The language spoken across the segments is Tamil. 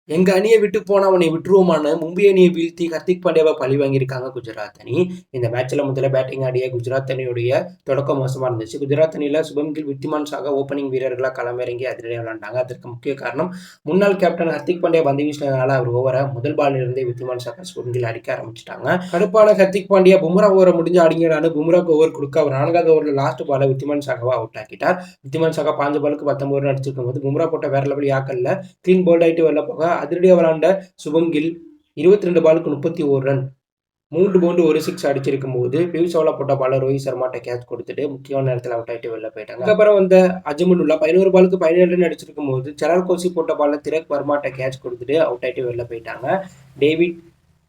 எங்க அணியை விட்டு போனா அவனை விட்டுருவோமான்னு மும்பை அணியை வீழ்த்தி ஹர்திக் பாண்டியாவை பழி வாங்கியிருக்காங்க குஜராத் அணி. இந்த மேட்ச்ல முதல்ல பேட்டிங் ஆடிய குஜராத் அணியுடைய தொடக்கம் மோசமா இருந்துச்சு. குஜராத் அணியில சுபம் கில், வித்திமான் சாகா ஓப்பனிங் வீரர்களா களமிறங்கி அதிரடியாக விளையாண்டாங்க. அதற்கு முக்கிய காரணம் முன்னாள் கேப்டன் ஹர்திக் பாண்டியா பந்து வீசினதுனால அவர் ஓவரை முதல் பாலில் இருந்தே வித்திமான் சாகா, சுபம் கில் அடிக்க ஆரம்பிச்சிட்டாங்க. கடுப்பான ஹர்திக் பாண்டியா பும்ரா ஓவரை முடிஞ்சு ஆடிங்கிறான்னு பும்ராக்கு ஓவர் கொடுக்க அவர் 4வது ஓவரில் லாஸ்ட் பாலை வித்திமான் சாகாவை அவுட் ஆக்கிட்டார். வித்திமான் சாகா 5 பாலுக்கு 19 ரன் அடிச்சிருக்கும் போது பும்ரா போட்ட வேற லெவல் யாக்கல்ல கிளீன் போல்ட் ஆகிட்டு வெளில போக அதிரடியாக விளையாண்ட சுபம் கில் 22 பாலுக்கு 31 ரன், 3 பவுண்டு 1 6 அடிச்சிருக்கும் போது பியூஷ் சாவ்லா போட்ட பால ரோஹித் சர்மாட்ட கேட்ச் கொடுத்துட்டு முக்கியமான நேரத்தில் அவுட் ஆகிட்டு வெளில போயிட்டாங்க. அதுக்கப்புறம் வந்த அஜமுல்லா 11 பாலுக்கு 17 ரன் அடிச்சிருக்கும் போது செரால் கோசி போட்ட பால திலக் வர்மாட்ட கேட்ச் கொடுத்துட்டு அவுட் ஆகிட்டு வெளில போயிட்டாங்க. டேவிட்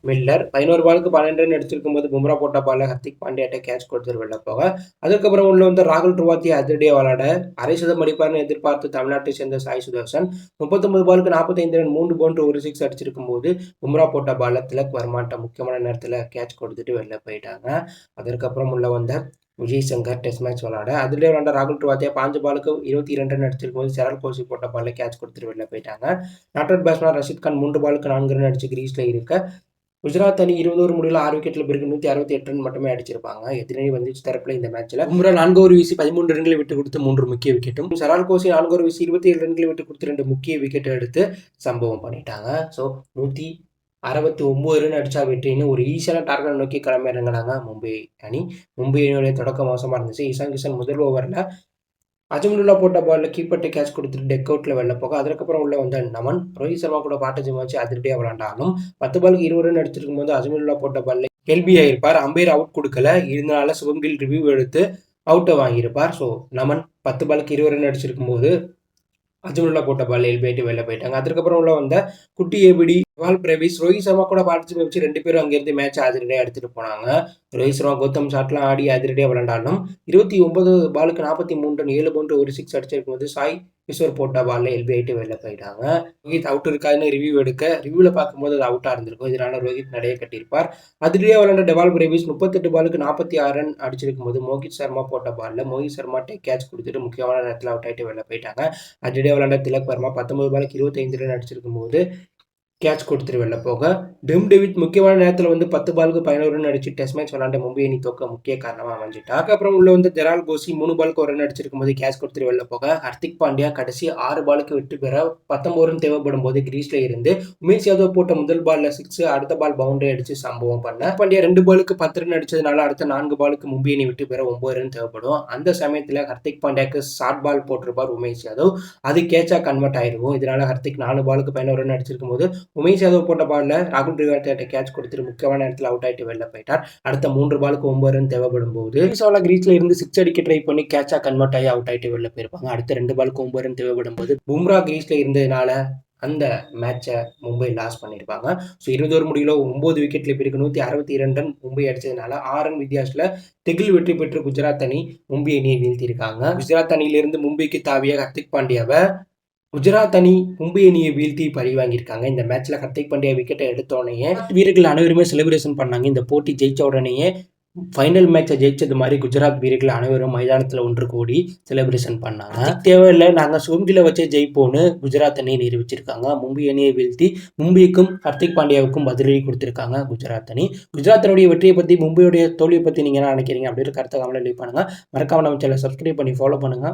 மில்லர் 11 பாலுக்கு 12 ரன் அடிச்சிருக்கும் போது பும்ரா போட்ட பால ஹர்திக் பாண்டியாட்ட கேட்ச் கொடுத்துட்டு வெளில போக, அதுக்கப்புறம் உள்ள வந்து ராகுல் ட்ருவாத்தி அதிரடியாக விளையாட அரை சதம் அடிப்பார்னு எதிர்பார்த்து தமிழ்நாட்டை சேர்ந்த சாய் சுதர்சன் 39 பாலுக்கு 45 ரன், 3 பவுண்டு 1 6 அடிச்சிருக்கும் போது பும்ரா போட்ட பால திலக் வர்மாட்ட முக்கியமான நேரத்தில் கேட்ச் கொடுத்துட்டு வெளில போயிட்டாங்க. அதற்கப்புறம் உள்ள வந்த விஜய் சங்கர் டெஸ்ட் மேட்ச் விளையாட அதிலே விளையாண்ட ராகுல் ட்ருவாத்தியா 5 பாலுக்கு 22 ரன் அடிச்சிருக்கும் போது செரால் கோசி போட்ட பால கேட்ச் கொடுத்துட்டு வெளில போயிட்டாங்க. Not out batsman Rashid Khan 3 பாலுக்கு 4 ரன் அடிச்சு கிரீஸ்ல இருக்க குஜராத் அணி 20 ஓவர் முடிவில் 6 விக்கெட்ல பிறகு 168 ரன் மட்டுமே அடிச்சிருப்பாங்க. எதிரணி வந்துச்சு தரப்புல இந்த மேட்ச்ல பும்ரா 4 ஓவர் வீசி 13 ரன்களை விட்டு கொடுத்து 3 முக்கிய விக்கெட்டும், செரால் கோசி 4 ஓவர் வீசி 27 ரன்களை விட்டு கொடுத்து 2 முக்கிய விக்கெட் எடுத்து சம்பவம் பண்ணிட்டாங்க. ஸோ 169 ரன் அடிச்சா வெற்றின்னு ஒரு ஈஸியான டார்கெட் நோக்கி களமிறங்கினாங்க மும்பை அணி. மும்பை அணியுடைய தொடக்கம் மோசமாக இருந்துச்சு. இஷான் கிஷன் முதல் ஓவரில் அஜமுல்லா போட்ட பாலில் கீப்பர்ட்டை கேட்ச் கொடுத்துட்டு டெக் அவுட்டில் வெளில போக, அதுக்கப்புறம் உள்ள வந்த நமன் ரோஹித் சர்மா கூட பார்ட்னர்ஷிப் வச்சு அதிரடியாக விளையாண்டாலும் 10 பாலுக்கு 20 ரன் அடிச்சிருக்கும் போது அஜமுல்லா போட்ட பாலில் எல்பி ஆகிருப்பார். அம்பையர் அவுட் கொடுக்கல, இதனால சுபம் கில் ரிவ்யூ எடுத்து அவுட்டை வாங்கியிருப்பார். ஸோ நமன் 10 பாலுக்கு 20 ரன் அடிச்சிருக்கும் போது அஜமுல்லா போட்ட பால் எல்பி ஆகிட்டு வெளில போயிட்டாங்க. அதுக்கப்புறம் உள்ள வந்த குட்டி ஏபிடி, வால் பிரேவிஸ், ரோஹித் சர்மா கூட பார்ட்னர்ஷிப் வச்சு 2 பேரும் அங்கேருந்து மேட்ச் அதிரடியாக எடுத்துகிட்டு போனாங்க. ரோஹித் சர்மா கௌதம் ஷாட்லாம் ஆடி அதிரடியாக விளையாண்டாலும் 29 பாலுக்கு 43 ரன், 7 பவுண்டு 1 6 அடிச்சிருக்கும் போது சாய் கிஷோர் போட்ட பாலில் எல்பி ஆகிட்டு வெளில போயிட்டாங்க. ரோஹித் அவுட் இருக்காதுன்னு ரிவ்யூ எடுக்க, ரிவ்யூவில் பார்க்கும்போது அது அவுட்டாக இருந்திருக்கும். இதனால ரோஹித் நடைய கட்டியிருப்பார். அதிரடியாக விளையாண்ட டெவால் பிரேவிஸ் 38 பாலுக்கு 46 ரன் அடிச்சிருக்கும் போது மோஹித் சர்மா போட்ட பாலில் மோஹித் சர்மாட்டே கேட்ச் கொடுத்துட்டு முக்கியமான நேரத்தில் அவுட் ஆகிட்டு வெளில போயிட்டாங்க. அதிரடியாக விளையாண்ட திலக் வர்மா 19 பாலுக்கு 25 ரன் அடிச்சிருக்கும் போது கேட்ச் கொடுத்துட்டு வெளில போக, பெம் டேவிட் முக்கியமான நேரத்தில் வந்து 10 பாலுக்கு 11 ரன் அடிச்சு டெஸ்ட் மேட்ச் விளையாண்ட மும்பை அணி தோக்க முக்கிய காரணமாக அமைஞ்சிட்டா. அதுக்கப்புறம் உள்ள வந்து ஜெரால் கோசி 3 பாலுக்கு 1 ரன் அடிச்சிருக்கும் போது கேட்ச் கொடுத்துட்டு வெளில போக, ஹர்திக் பாண்டியா கடைசி 6 பாலுக்கு விட்டு பெற 19 ரன் தேவைப்படும் போது கிரீஸ்ல இருந்து உமேஷ் யாதவ் போட்ட முதல் பால்ல 6, அடுத்த பால் பவுண்டரி அடிச்சு சம்பவம் பண்ண பாண்டியா 2 பாலுக்கு 10 ரன் அடிச்சதுனால அடுத்த 4 பாலுக்கு மும்பை அணி விட்டு பெற 9 ரன் தேவைப்படும். அந்த சமயத்தில் ஹர்திக் பாண்டியாக்கு ஷார்ட் பால் போட்டிருப்பார் உமேஷ் யாதவ், அது கேட்சா கன்வெர்ட் ஆயிருக்கும். இதனால ஹர்திக் 4 பாலுக்கு 11 ரன் அடிச்சிருக்கும் போது உமேஷ் யாதவ் போட்ட பால்ல ராகுல் ட்ரிவாத்தியாட்ட கேட்ச் கொடுத்துட்டு முக்கியமான நேரத்தில் அவுட் ஆகிட்டு வெளில போயிட்டார். அடுத்த 3 பாலுக்கு 9 ரன் தேவைப்படும் போது சாவ்லா கிரீஸ்ல இருந்து 6 அடிக்க ட்ரை பண்ணி கேட்சா கன்வெர்ட் ஆகி அவுட் ஆகிட்டு வெளில போயிருப்பாங்க. அடுத்த 2 பாலுக்கு 9 ரன் தேவைப்படும் போது பும்ரா கிரீஸ்ல இருந்ததுனால அந்த மேட்சை மும்பை லாஸ் பண்ணியிருப்பாங்க. ஸோ 20 ஓவர் முடிவில் 9 விக்கெட்ல பிறகு 162 ரன் மும்பை அடிச்சதுனால 6 ரன் வித்தியாசத்தில் திகில் வெற்றி பெற்று குஜராத் அணி மும்பை அணியை வீழ்த்தியிருக்காங்க. குஜராத் அணியிலிருந்து மும்பைக்கு தாவிய ஹர்திக் பாண்டியாவை குஜராத் அணி மும்பை அணியை வீழ்த்தி பழி வாங்கியிருக்காங்க. இந்த மேட்ச்ல ஹர்திக் பாண்டியா விக்கெட்டை எடுத்தோடனே வீரர்கள் அனைவருமே செலிப்ரேஷன் பண்ணாங்க. இந்த போட்டி ஜெயிச்ச உடனேயே ஃபைனல் மேட்சை ஜெயிச்சது மாதிரி குஜராத் வீரர்கள் அனைவரும் மைதானத்தில் ஒன்று கூடி செலிப்ரேஷன் பண்ணாங்க. தேவையில்லை, நாங்கள் சுவங்கில வச்சே ஜெயிப்போன்னு குஜராத் அணியை நிரூபிச்சிருக்காங்க. மும்பை அணியை வீழ்த்தி மும்பைக்கும் ஹர்திக் பாண்டியாவுக்கும் பதிலடி கொடுத்திருக்காங்க குஜராத் அணி. குஜராத்தினுடைய வெற்றியை பற்றி, மும்பையுடைய தோல்வியை பற்றி நீங்கள் என்ன நினைக்கிறீங்க? அப்படின்ற கருத்தை கமெண்ட்ல லீவ் பண்ணுங்க. மறக்காம நம்ம சேனலை சப்ஸ்கிரைப் பண்ணி ஃபாலோ பண்ணுங்க.